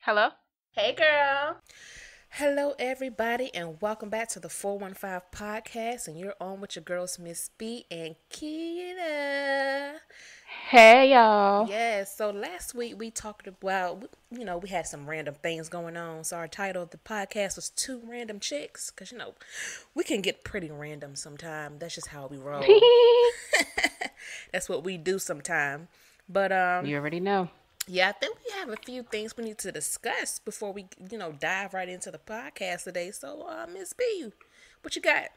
Hello? Hey, girl. Hello, everybody, and welcome back to the 415 podcast. And you're on with your girls, Miss B and Keita. Hey, y'all. Yes, so last week we talked about, we had some random things going on. So our title of the podcast was Two Random Chicks, because, we can get pretty random sometime. That's just how we roll. That's what we do sometime. But, You already know. yeah, I think we have a few things we need to discuss before we, dive right into the podcast today. So, Miss B, what you got?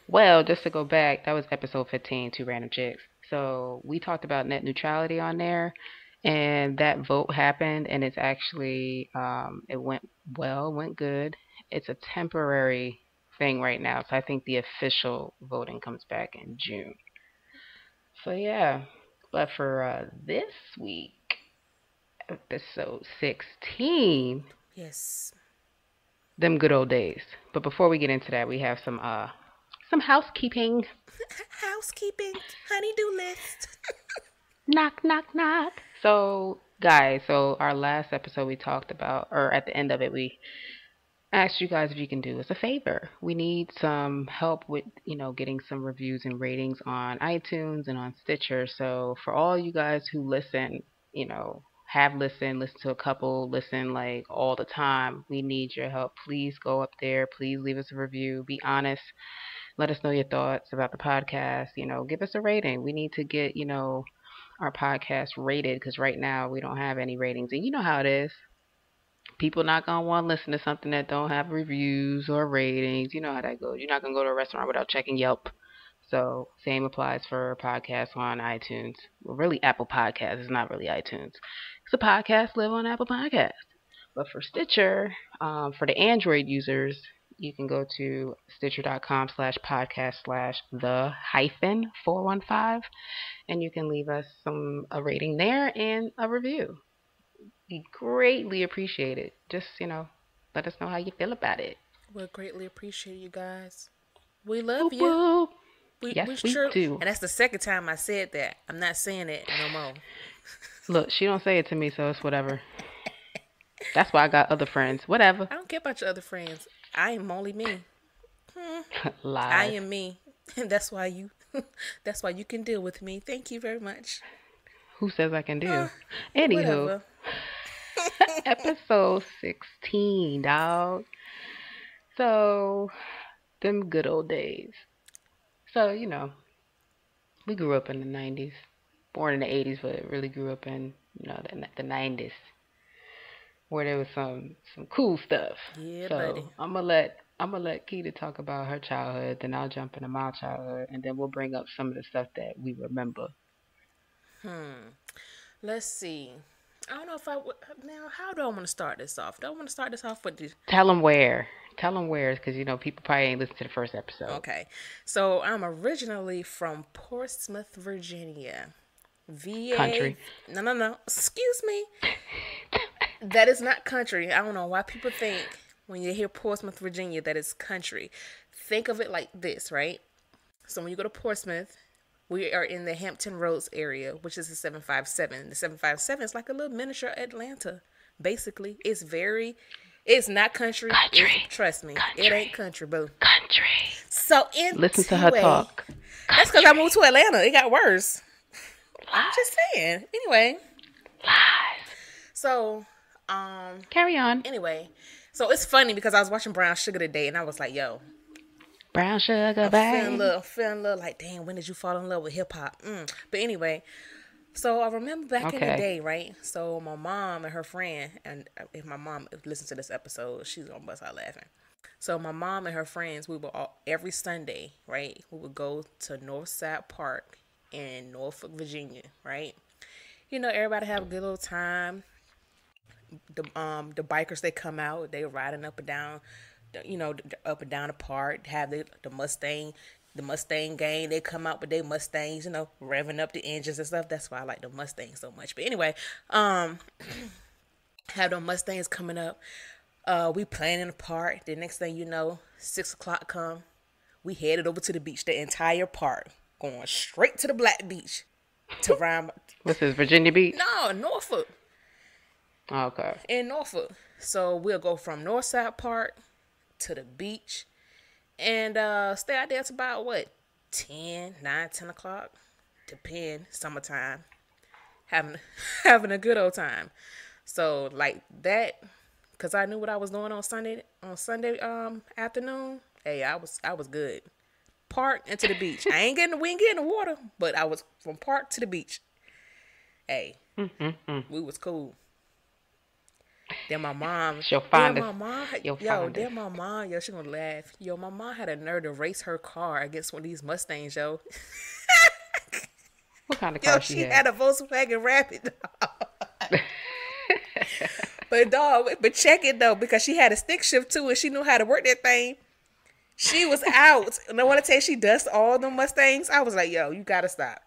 Well, just to go back, that was episode 15, Two Random Chicks. So we talked about net neutrality on there, and that vote happened, and it's actually, it went well, went good. It's a temporary thing right now, so I think the official voting comes back in June. So yeah, but for this week, episode 16, Yes. them good old days. But before we get into that, we have some housekeeping. Housekeeping, honey-do list. Knock, knock, knock. So, guys, our last episode we talked about, or at the end of it, we asked you guys if you can do us a favor. We need some help with, getting some reviews and ratings on iTunes and on Stitcher. So, for all you guys who listen, have listened, listen to a couple, listen like all the time, we need your help. Please go up there. Please leave us a review. Be honest. Let us know your thoughts about the podcast. Give us a rating. We need to get, our podcast rated because right now we don't have any ratings. And you know how it is. People not going to want to listen to something that don't have reviews or ratings. You know how that goes. You're not going to go to a restaurant without checking Yelp. So same applies for podcasts on iTunes. Well, really Apple Podcasts. It's not really iTunes. It's a podcast live on Apple Podcasts. But for Stitcher, for the Android users, you can go to stitcher.com/podcast/the-415 and you can leave us a rating there and a review. We greatly appreciate it. Just, let us know how you feel about it. We'll greatly appreciate you guys. We love Whoop, you. whoop. We Yes, we sure do. And that's the second time I said that. I'm not saying it no more. Look, she don't say it to me, so it's whatever. That's why I got other friends. Whatever. I don't care about your other friends. I am only me. Lies. I am me. And that's why you can deal with me. Thank you very much. Who says I can deal? Anywho, Whatever. episode 16, dog. So, them good old days. So, we grew up in the 90s. Born in the 80s, but really grew up in, the 90s. Where there was some cool stuff. Yeah, so, buddy. I'm gonna let Keita talk about her childhood, then I'll jump into my childhood, and then we'll bring up some of the stuff that we remember. Let's see. I don't know if I would. Now, how do I want to start this off? Do I want to start this off with the... Tell them where, because people probably ain't listened to the first episode. Okay. So, I'm originally from Portsmouth, Virginia. VA. Country. No. Excuse me. That is not country. I don't know why people think when you hear Portsmouth, Virginia, that it's country. Think of it like this, right? So, when you go to Portsmouth, we are in the Hampton Roads area, which is the 757. The 757 is like a little miniature Atlanta. Basically, it's not country. Trust me, country. It ain't country, boo. Country. So Listen to her talk. That's because I moved to Atlanta. It got worse. I'm just saying. Anyway. Lies. So, carry on. Anyway, so it's funny because I was watching Brown Sugar today, and I was like, yo. Brown sugar, baby. Feeling a little like, damn, when did you fall in love with hip hop? But anyway, so I remember back in the day, right? So my mom and her friend, and if my mom listens to this episode, she's gonna bust out laughing. So my mom and her friends, we would every Sunday, right? We would go to Northside Park in Norfolk, Virginia, right? Everybody have a good little time. The bikers, they come out, they riding up and down. Up and down the park, have the Mustang gang. They come out with their Mustangs, revving up the engines and stuff. That's why I like the Mustangs so much. But anyway, have the Mustangs coming up. We playing in the park. The next thing you know, 6 o'clock come. We headed over to the beach. The entire park going straight to the Black Beach to rhyme. What's this, Virginia Beach? No, Norfolk. Okay. in Norfolk. So we'll go from Northside Park to the beach and stay out there till about what 10 o'clock. Depend summertime. Having having a good old time. So like that, cause I knew what I was doing on Sunday afternoon. Hey, I was good. Park and to the beach. We ain't getting the water, but I was from park to the beach. Hey, Mm-mm-mm. we was cool. Then my mom, She'll then find us. my mom, You'll yo, find us. then my mom, yo, she gonna laugh. Yo, my mom had a nerve to race her car against one of these Mustangs, yo. What kind of Yo, car she she had? had a Volkswagen Rapid. But dog, but check it though, because she had a stick shift too, and she knew how to work that thing. She was out, and I want to tell you, she dust all the Mustangs. I was like, yo, you gotta stop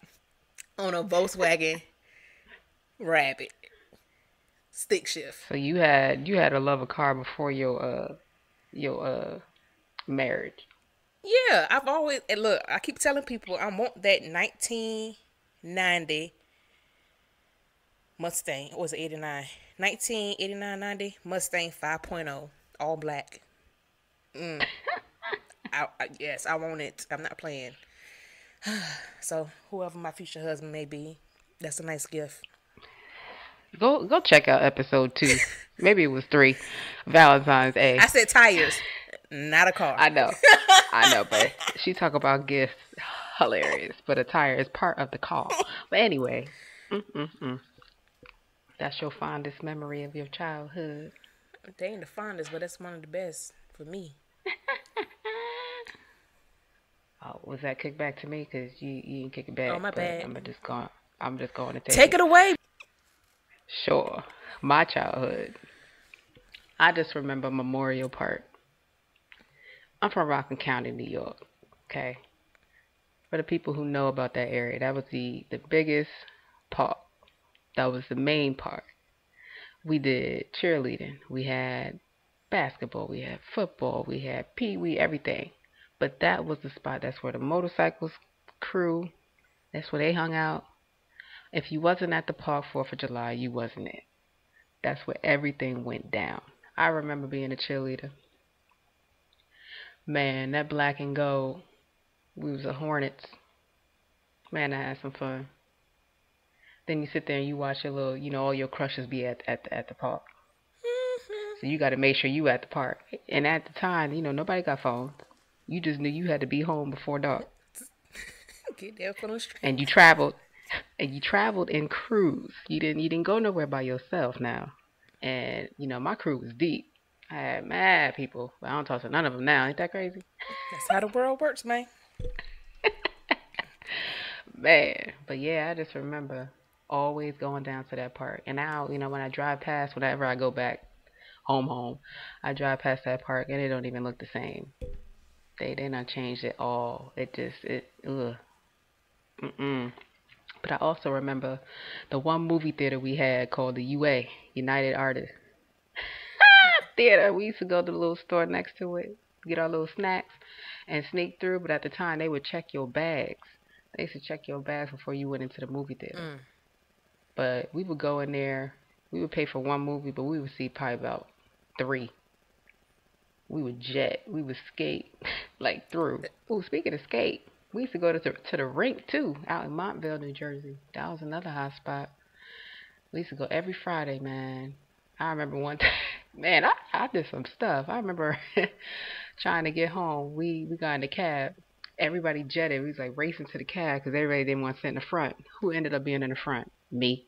on a Volkswagen Rabbit stick shift. So you had a love of car before your marriage. Yeah, I've always and look. I keep telling people I want that 1990 Mustang. What was it 89? 1989 90 Mustang 5.0, all black. Yes, I want it. I'm not playing. So whoever my future husband may be, that's a nice gift. Go check out episode 2. Maybe it was 3. Valentine's I A. said tires, not a car. I know. I know, but she talk about gifts. Hilarious. But a tire is part of the call. But anyway, mm-mm-mm. That's your fondest memory of your childhood. They ain't the fondest, but that's one of the best for me. Oh, was that kicked back to me? Cause you didn't kick it Oh, back. my But bad. I'm just going to take Take it. it away. Sure. My childhood. I just remember Memorial Park. I'm from Rockland County, New York. Okay. For the people who know about that area, that was the biggest park. That was the main park. We did cheerleading. We had basketball. We had football. We had pee wee, everything. But that was the spot. That's where the motorcycles crew. That's where they hung out. If you wasn't at the park 4th of July, you wasn't it. That's where everything went down. I remember being a cheerleader. Man, that black and gold. We was the Hornets. Man, I had some fun. Then you sit there and you watch your little, all your crushes be at the park. So you got to make sure you at the park. And at the time, nobody got phones. You just knew you had to be home before dark. Get there for those And you streets. traveled, and you traveled in crews. You didn't go nowhere by yourself now. And my crew was deep. I had mad people, but I don't talk to none of them now. Ain't that crazy? That's how the world works, man. Man, but yeah, I just remember always going down to that park. And now, when I drive past, whenever I go back home, I drive past that park and it don't even look the same. They not changed it all. Ugh. Mm-mm. But I also remember the one movie theater we had called the UA, United Artists Theater. We used to go to the little store next to it, get our little snacks, and sneak through. But at the time, they would check your bags. They used to check your bags before you went into the movie theater. But we would go in there. We would pay for one movie, but we would see probably about 3. We would jet. We would skate like through. Oh, speaking of skate, we used to go to the rink too, out in Montville, New Jersey. That was another hot spot. We used to go every Friday, man. I remember one time, man, I did some stuff. I remember trying to get home. We got in the cab. Everybody jetted. We was like racing to the cab because everybody didn't want to sit in the front. Who ended up being in the front? Me.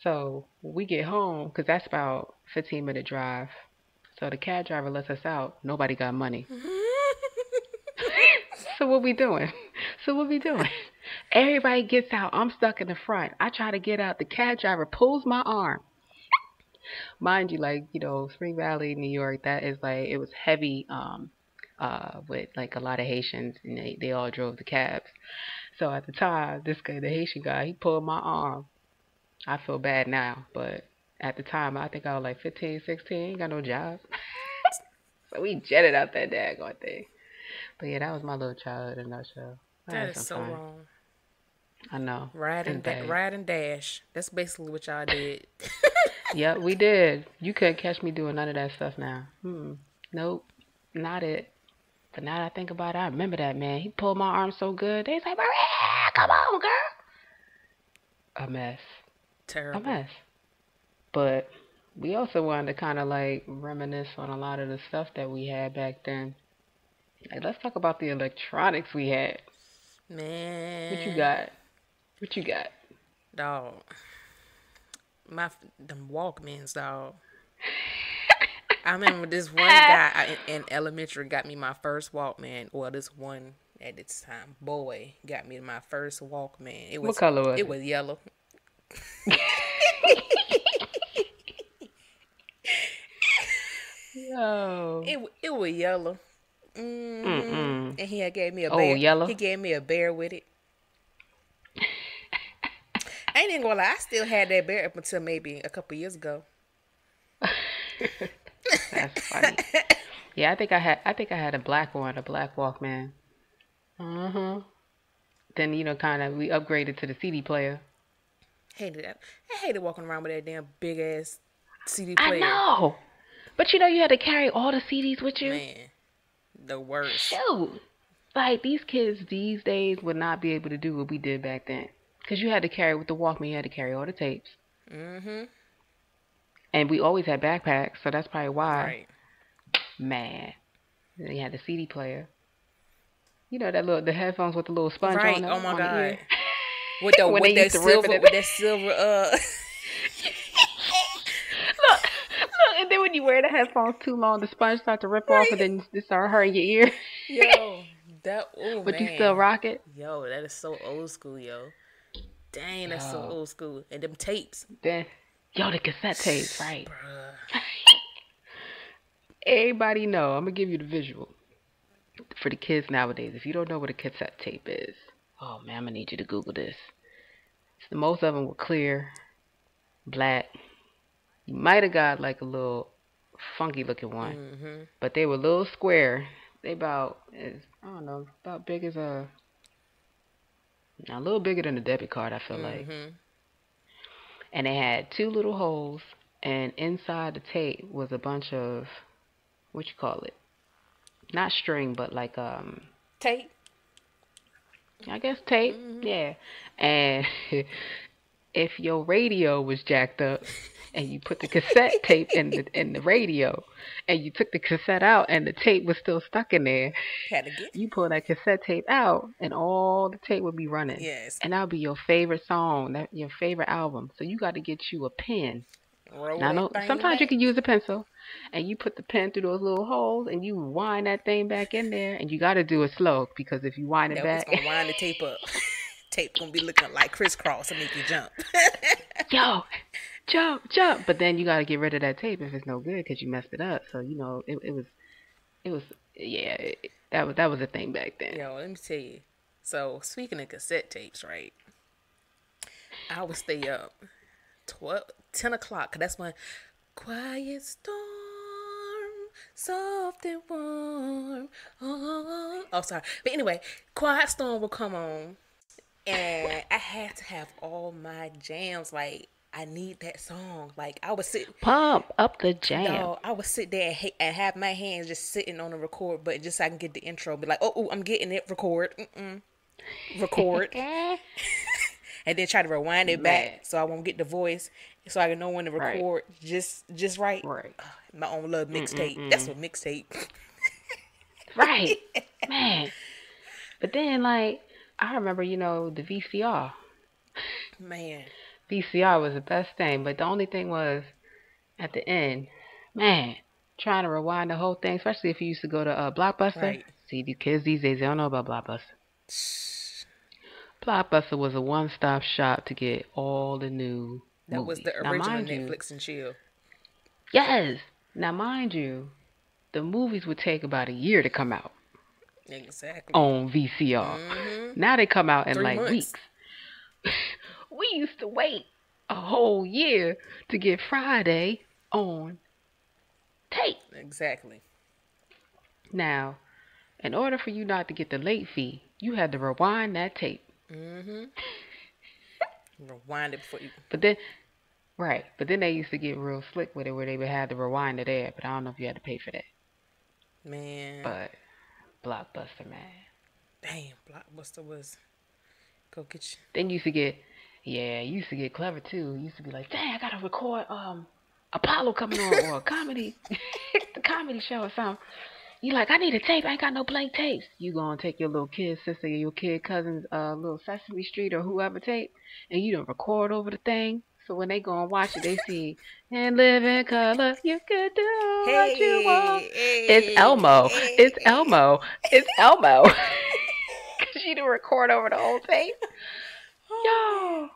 So we get home because that's about 15-minute drive. So the cab driver lets us out. Nobody got money. So what we doing? Everybody gets out. I'm stuck in the front. I try to get out. The cab driver pulls my arm. Mind you, like, Spring Valley, New York, that is like, it was heavy with like a lot of Haitians, and they all drove the cabs. So at the time, this guy, the Haitian guy, he pulled my arm. I feel bad now, but at the time, I think I was like 15, 16, ain't got no job. So we jetted out that daggone thing. But yeah, that was my little childhood in a nutshell. I That had is some so fun. wrong. I know. Ride It's and bad. ride and dash. That's basically what y'all did. Yep, we did. You couldn't catch me doing none of that stuff now. Nope, not it. But now that I think about it, I remember that man. He pulled my arm so good. They say, Maria, come on, girl. A mess. A Terrible. mess. But we also wanted to kind of like reminisce on a lot of the stuff that we had back then. Like, let's talk about the electronics we had. What you Man, got? What you got? dog. Them Walkmans, dog. I remember this one guy in elementary got me my first Walkman. Well, this one at this time boy got me my first Walkman. It What was color was it it? was yellow. Yo. It was yellow. Mm-mm. And he had gave me a Oh, bear. He yellow? gave me a bear with it. I ain't even gonna lie. I still had that bear up until maybe a couple years ago. That's funny. Yeah, I think I had a black one, a black Walkman. Mhm. Then kind of we upgraded to the CD player. Hated that. I hated walking around with that damn big ass CD I player. know. But you had to carry all the CDs with you. Man, the worst. Shoot. Like these kids these days would not be able to do what we did back then. Cause you had to carry with the Walkman, you had to carry all the tapes. Mhm. And we always had backpacks, so that's probably why. Right. Man. Then you had the CD player. You know that the headphones with the little sponge Right. Oh my on the god. ear. When they With used that to rip silver it. with that silver Look, and then when you wear the headphones too long, the sponge starts to rip off, and right. then it start hurting your ear. Yo, that oh But you still man. rock it. Yo, that is so old school, yo. Dang, that's so Yo, old school. And them tapes. then the cassette tapes, right? Bruh. Everybody know. I'm gonna give you the visual for the kids nowadays. If you don't know what a cassette tape is, oh man, I'm gonna need you to Google this. So most of them were clear, black. You might have got like a little funky looking one, Mhm. but they were a little square. They about as I don't know, about big as a little bigger than a debit card. I feel like, Mhm. and they had two little holes, and inside the tape was a bunch of what you call it? Not string, but like Tape. I guess tape. Mhm. Yeah, and if your radio was jacked up and you put the cassette tape in the radio and you took the cassette out and the tape was still stuck in there, Had to get. you pull that cassette tape out and all the tape would be running. Yes. And that would be your favorite song, that your favorite album. So you got to get you a pen. Roll Now, I that know thing sometimes you back. can use a pencil and you put the pen through those little holes and you wind that thing back in there and you got to do it slow because if you wind it No, it's back, gonna wind the tape up. Tape gonna be looking like crisscross and make you jump. yo, jump, jump. But then you got to get rid of that tape if it's no good because you messed it up. So it was yeah, that was a thing back then. Yo, let me tell you. So speaking of cassette tapes, right? I would stay up 12, 10 o'clock. 'Cause that's when quiet storm, soft and warm. Oh, sorry. But anyway, quiet storm will come on, and I had to have all my jams. Like I need that song. Like I would sit. Pump up the jam. No, I would sit there and have my hands just sitting on the record button just so I can get the intro. Be like, oh, I'm getting it. Record. Record. And then try to rewind it Man, back so I won't get the voice, so I can know when to right, record just right. right, My own little mixtape. That's Mm-mm-mm. what mixtape. Right, man. But then like I remember, the VCR. Man, VCR was the best thing, but the only thing was at the end, man, trying to rewind the whole thing, especially if you used to go to Blockbuster. right. See, these kids these days, they don't know about Blockbuster. Blockbuster was a one-stop shop to get all the new That was movies. the Now, original mind you, Netflix and chill. yes. Now, mind you, the movies would take about a year to come out Exactly. on VCR. Now they come out in 3 like months. weeks. We used to wait a whole year to get Friday on tape. Exactly. Now, in order for you not to get the late fee, you had to rewind that tape. Rewind it before you. But then, Right. But then they used to get real slick with it where they would have the rewinder there, but I don't know if you had to pay for that. Man, But Blockbuster, man. damn, Blockbuster was go get you. Then you used to get, yeah, you used to get clever too. You used to be like, dang, I gotta record Apollo coming on or a comedy, the comedy show or something. You like, I need a tape. I ain't got no blank tapes. You gonna take your little kid sister, your kid cousin's little Sesame Street or whoever tape, and you don't record over the thing. So when they go and watch it, they see and live in color. You can do what you want. Hey, It's hey, Elmo. It's hey. Elmo. It's Elmo. Cause you didn't record over the whole tape. Oh man,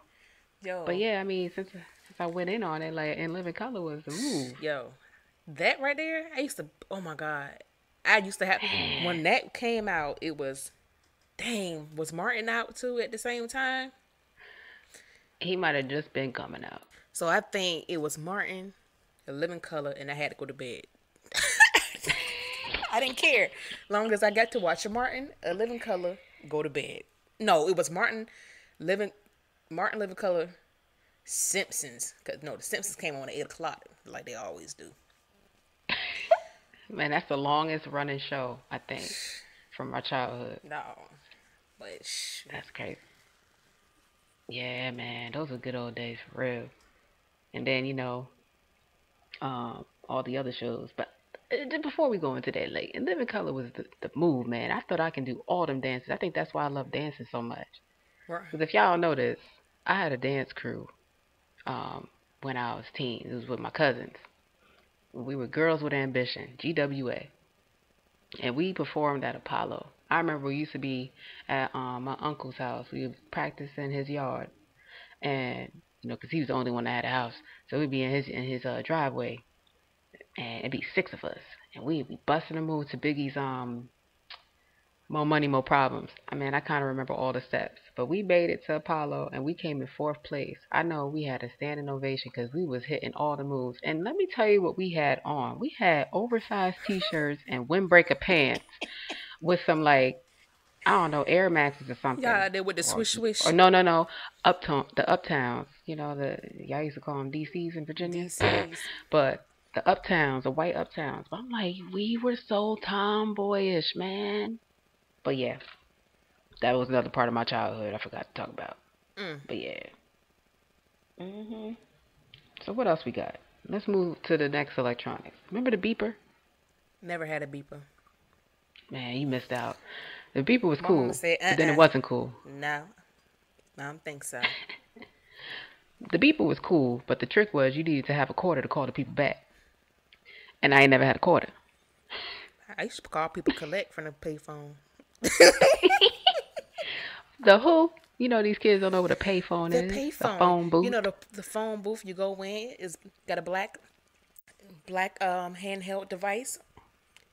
Yo. But yo, yeah, I mean, since I went in on it, like, and Living Color was the move. yo, that right there. I used to. Oh my god, I used to have when that came out. It was dang. Was Martin out too at the same time? He might have just been coming out. So I think it was Martin, A Living Color, and I had to go to bed. I didn't care. Long as I got to watch a Martin, A Living Color, go to bed. No, it was Living Living Color, Simpsons. Cause no, the Simpsons came on at 8 o'clock like they always do. Man, that's the longest running show, I think, from our childhood. No, but shoot. That's crazy. Yeah, man, those were good old days for real. And then, all the other shows. But before we go into that, like, and Living Color was the move, man. I thought I can do all them dances. I think that's why I love dancing so much. Right. Because if y'all know this, I had a dance crew when I was teen. It was with my cousins. We were Girls with Ambition, GWA. And we performed at Apollo. I remember we used to be at my uncle's house. We would practice in his yard. And, because he was the only one that had a house. So we'd be in his driveway. And it'd be 6 of us. And we'd be busting a move to Biggie's More Money, More Problems. I mean, I kind of remember all the steps. But we made it to Apollo, and we came in 4th place. I know we had a standing ovation because we was hitting all the moves. And let me tell you what we had on. We had oversized T-shirts and windbreaker pants with some, like, I don't know, Air Maxes or something. Yeah, they with the swish swish. Or no. The Uptowns. Y'all used to call them DCs in Virginia. DCs. But the Uptowns, the white Uptowns. But I'm like, we were so tomboyish, man. But yeah, that was another part of my childhood I forgot to talk about. But yeah. So what else we got? Let's move to the next electronics. Remember the beeper? Never had a beeper. Man, you missed out. The beeper was My cool, mama said, but then it wasn't cool. No, I don't think so. The beeper was cool, but the trick was you needed to have a quarter to call the people back. And I ain't never had a quarter. I used to call people collect from the payphone. The who? These kids don't know what a payphone is. The payphone. The phone booth. The phone booth you go in is got a black handheld device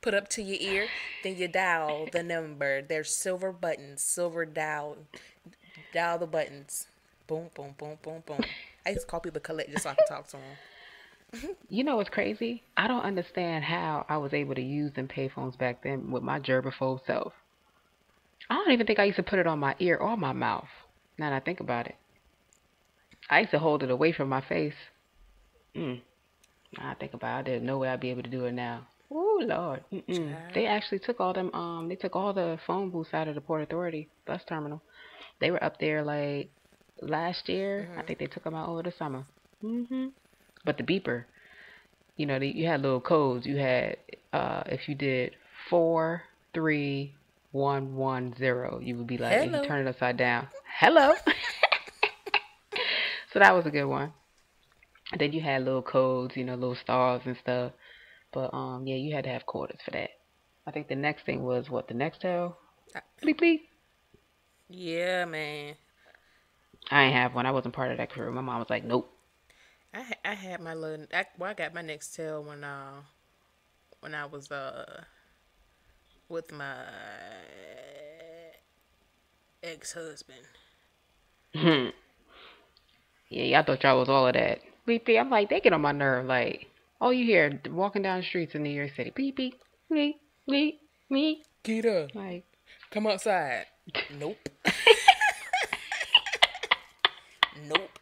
put up to your ear. Then you dial the number. There's silver buttons, silver dial the buttons. Boom, boom, boom, boom, boom. I used to call people collect just so I could talk to them. You know what's crazy? I don't understand how I was able to use them payphones back then with my germaphobe self. I don't even think I used to put it on my ear or my mouth. Now that I think about it. I used to hold it away from my face. Now I think about it. There's no way I'd be able to do it now. Oh Lord. They actually took all them, they took all the phone booths out of the Port Authority bus terminal. They were up there like last year. I think they took them out over the summer. But the beeper, you had little codes. You had, if you did 43110, you would be like, if you turn it upside down, hello. So that was a good one. And then you had little codes, little stars and stuff. But yeah, you had to have quarters for that. I think the next thing was what, the Nextel? Bleep bleep. Yeah, man. I ain't have one. I wasn't part of that crew. My mom was like, nope. I had my little. I got my Nextel when I was with my ex-husband. Yeah, y'all thought y'all was all of that. Bleep bleep. I'm like, they get on my nerve. Like, all you hear walking down the streets in New York City. Bleep bleep. Bleep bleep. Bleep. Kita, Like, come outside. Nope. Nope.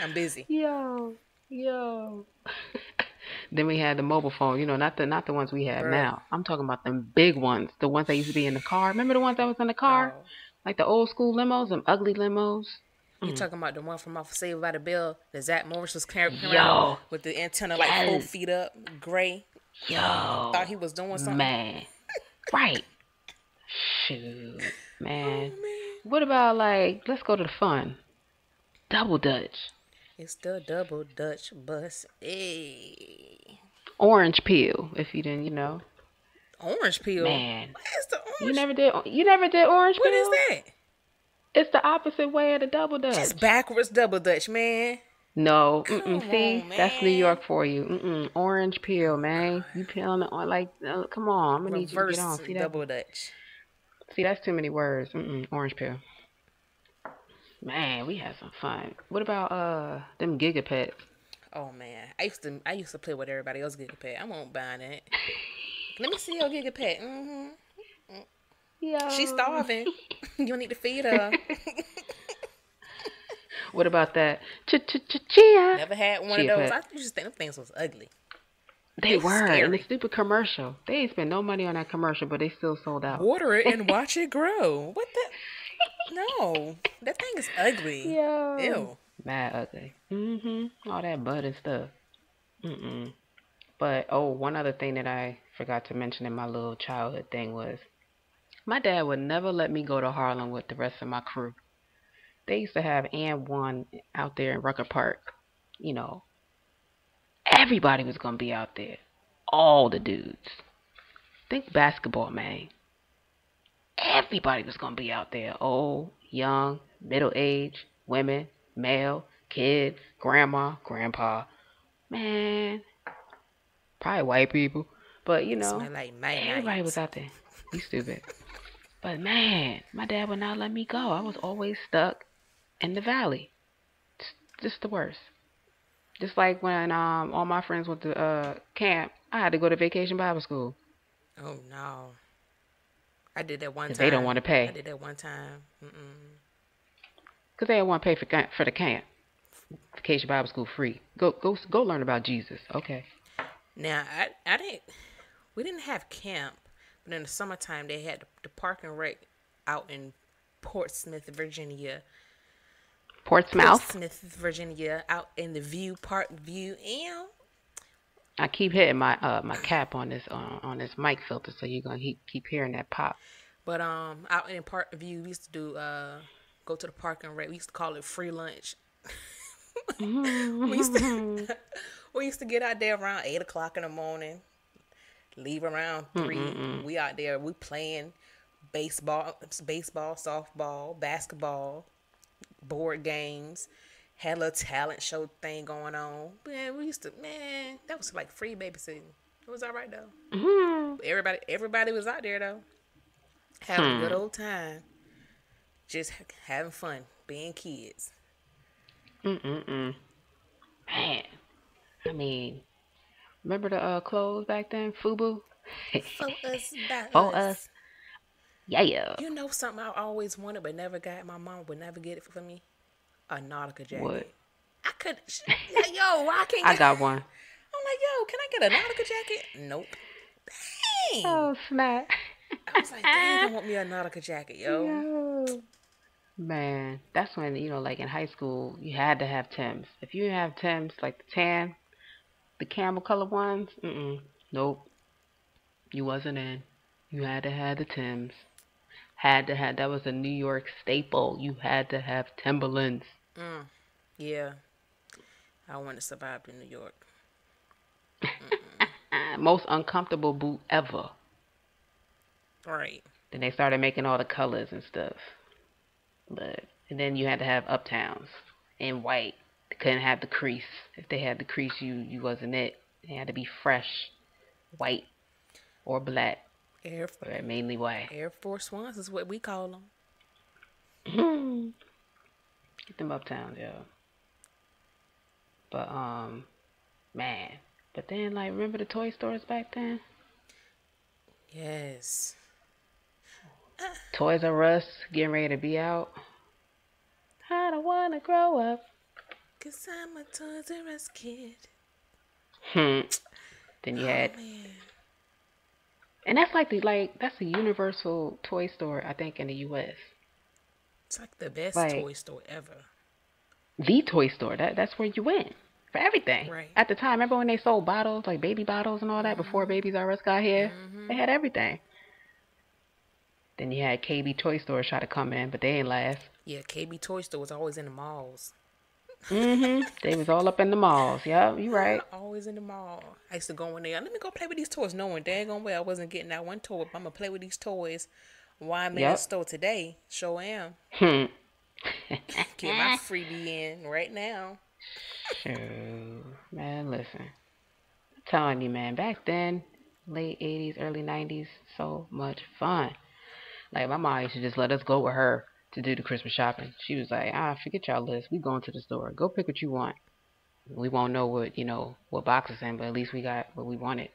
I'm busy. Yo, yo. Then we had the mobile phone, not the ones we have Bruh. now. I'm talking about them big ones, the ones that used to be in the car. Remember the ones that was in the car? No. Like the old school limos, them ugly limos. You Mm. talking about the one from off Saved by the Bell that Zach Morris was carrying around Yo, with the antenna like yes, 4 feet up, gray. Thought yo, he was doing something. man, right? Shoot, Oh man. man. What about like, let's go to the fun. Double Dutch. It's the double Dutch bus. Hey. Orange peel, if you didn't. Orange peel. Man, What is the you orange? never did orange What is peel? that? It's the opposite way of the double Just Dutch. backwards double Dutch, man. No, Come see, on, that's New man. York for you. Orange peel, Oh man. God. You peeling it on like, come on, I'm gonna need you to get on. Reverse See that? double Dutch. See, that's too many words. Orange peel. Man, we had some fun. What about them gigapets? Oh man. I used to play with everybody else Gigapet. I won't buy that. Let me see your Gigapet. She's Yo. starving. You need to feed her. What about that? Chia. Never had one of Chia those. pet. I used to think them things was ugly. They They were in the scary. stupid commercial. They ain't spent no money on that commercial, but they still sold out. Water it and watch it grow. What the? No, that thing is ugly. Yo. Ew. Mad ugly. All that bud and stuff. Mm-mm. But one other thing that I forgot to mention in my little childhood thing was my dad would never let me go to Harlem with the rest of my crew. They used to have and one out there in Rucker Park. You know, everybody was gonna be out there. All the dudes. Think basketball, man. Everybody was gonna be out there. Old, young, middle age, women, male, kid, grandma, grandpa. Man, probably white people. But Smell like everybody was mayonnaise. out there. You stupid. But man, my dad would not let me go. I was always stuck in the valley. Just the worst. Just like when all my friends went to camp, I had to go to vacation Bible school Oh no. I did that one because they don't time. want to I pay. did that one time. Because they don't want to pay for the camp. Vacation Bible school free. Go learn about Jesus. Okay. Now I didn't. We didn't have camp, but in the summertime they had the park and rec out in Portsmouth, Virginia. Portsmouth. Portsmouth, Virginia, out in the Park View. I keep hitting my cap on this mic filter, so you're gonna keep hearing that pop. But out in Park View, we used to do go to the park and rec. We used to call it free lunch. we used to we used to get out there around 8 o'clock in the morning, leave around 3. We out there, we playing baseball, softball, basketball, board games. Had a little talent show thing going on. Man, that was like free babysitting. It was all right though. Everybody was out there though, having a good old time, just having fun, being kids. Man, I mean, remember the clothes back then, FUBU? For us, by For us. us, yeah. You know something I always wanted but never got? My mom would never get it for me. A Nautica jacket. What? I could. Like, yo, why I can't I get? got one. I'm like, yo, can I get a Nautica jacket? Nope. Dang. Oh snap! I was like, dang, I want me a Nautica jacket, yo. Yo. Man, that's when like in high school, you had to have Tims. If you didn't have Tims, like the tan, the camel color ones, nope, you wasn't in. You had to have the Tims. Had to have. That was a New York staple. You had to have Timberlands. Yeah. I want to survive in New York. Most uncomfortable boot ever. Right. Then they started making all the colors and stuff. And then you had to have Uptowns in white. They couldn't have the crease. If they had the crease, you wasn't it. They had to be fresh, white or black, or mainly white. Air Force Ones is what we call them. Get them Uptowns, yo. But man. But then remember the toy stores back then? Yes. Toys R Us getting ready to be out. I don't wanna grow up. 'Cause I'm a Toys R Us kid. Hmm. Then you Oh had, man, and that's that's a universal toy store, I think, in the U.S. it's like the best Like toy store ever. the toy store. That's where you went for everything. Right. At the time, remember when they sold bottles, like baby bottles and all that, before Mhm. Babies R Us got here? They Mhm. had everything. Then you had KB Toy Stores try to come in, but they ain't last. Yeah, KB Toy Store was always in the malls. They was all up in the malls. Yep, you right. Always in the mall. I used to go in there. Let me go play with these toys. Knowing dang on well I wasn't getting that one toy, but I'm gonna play with these toys. Why I'm in the Yep. store today? Sure am. Hmm. Get my freebie in right now. Shoot, man, listen. I'm telling you, man, back then, late 80s, early 90s, so much fun. Like, my mom used to just let us go with her to do the Christmas shopping. She was like, forget y'all list. We going to the store. Go pick what you want. We won't know what box is in, but at least we got what we wanted.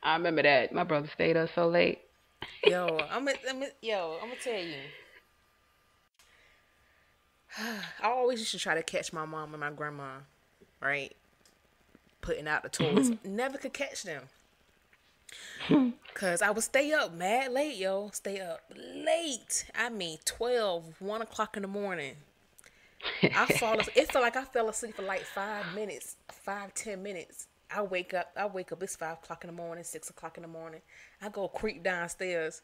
I remember that. My brother stayed up so late. I'm gonna tell you. I always used to try to catch my mom and my grandma, right? Putting out the toys. Never could catch them. Cause I would stay up mad late, yo. Stay up late. I mean 12, 1 o'clock in the morning. It felt like I fell asleep for like 5 minutes, 5, 10 minutes. I wake up, it's 5 o'clock in the morning, 6 o'clock in the morning. I go creep downstairs,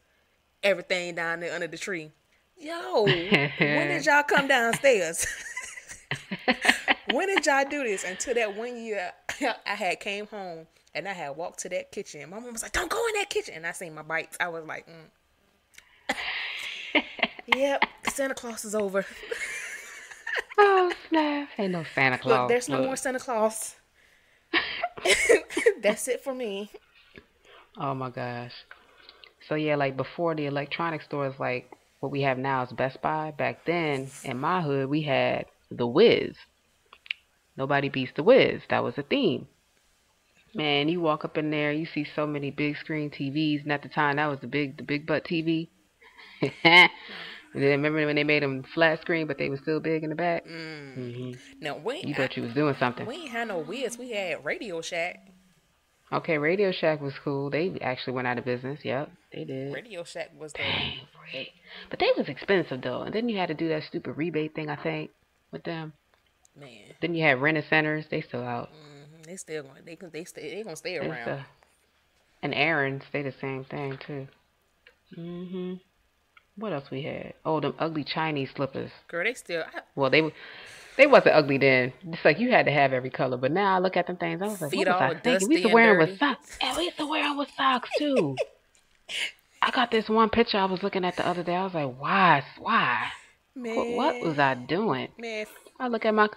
everything down there under the tree. Yo, when did y'all come downstairs? When did y'all do this? Until that one year I had came home and I had walked to that kitchen. My mom was like, "Don't go in that kitchen." And I seen my bites. I was like, "Yep, Santa Claus is over." Oh, snap. Ain't no Santa Look, Claus. there's no more Look. Santa Claus. That's it for me. Oh, my gosh. So, yeah, like before the electronic stores, like what we have now is Best Buy. Back then, in my hood, we had The Wiz. Nobody beats The Wiz. That was a theme. Man, you walk up in there, you see so many big screen TVs, and at the time that was the big butt TV. And then remember when they made them flat screen, but they were still big in the back? Now You thought you was doing something. we ain't had no Wiz. We had Radio Shack. Okay, Radio Shack was cool. They actually went out of business. Yep, they did. Radio Shack was the Dang, right. But they was expensive though, and then you had to do that stupid rebate thing, I think, with them. man. Then you had rent centers. They still out. They still going. They gonna stay They around. still, and Aaron's, they the same thing too. Mhm. What else we had? Oh, them ugly Chinese slippers. Girl, they still. Well, they wasn't ugly then. It's like you had to have every color. But now I look at them things, I was like, Feet what was I all thinking? We used to dusty and wear them with dirty. socks. And we used to wear them with socks too. I got this one picture I was looking at the other day. I was like, why? Why? What Man, was I doing? man, I look at my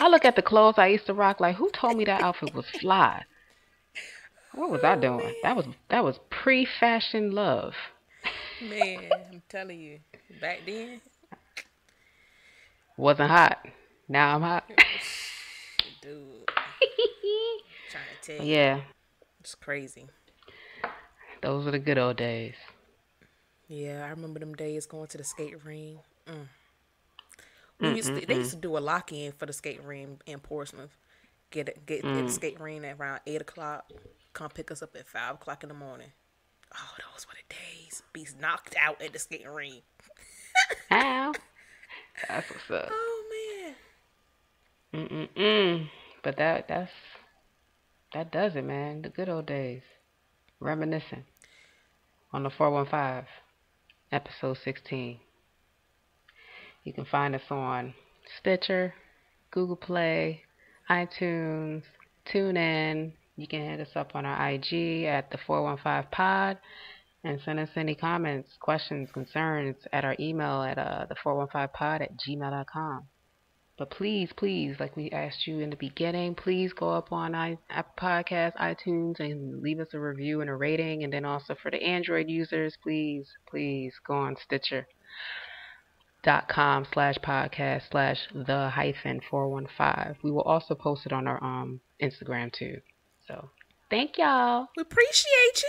I look at the clothes I used to rock. Like, who told me that outfit was fly? What was I oh doing? That was pre-fashion love. man, I'm telling you, back then, Wasn't hot. Now I'm hot. dude, trying to tell you, Yeah, it's crazy. those were the good old days. Yeah, I remember them days going to the skate ring. They used Mm-mm-mm. to do a lock in for the skate ring in Portsmouth. Get at the Mm. skate ring at around 8 o'clock. Come pick us up at 5 o'clock in the morning. Oh, those were the days. Be knocked out at the skating ring. Ow. That's what's up. Oh Mm-mm-mm. But that does it, man. The good old days. Reminiscing on the 415, episode 16. You can find us on Stitcher, Google Play, iTunes, TuneIn. You can hit us up on our IG at the 415 Pod and send us any comments, questions, concerns at our email at the 415pod at gmail.com. But please, please, like we asked you in the beginning, please go up on Apple Podcasts, iTunes, and leave us a review and a rating. And then also for the Android users, please, please go on Stitcher.com/podcast/the-415. We will also post it on our Instagram too. So thank y'all. we appreciate you.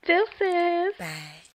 Deuces. Bye.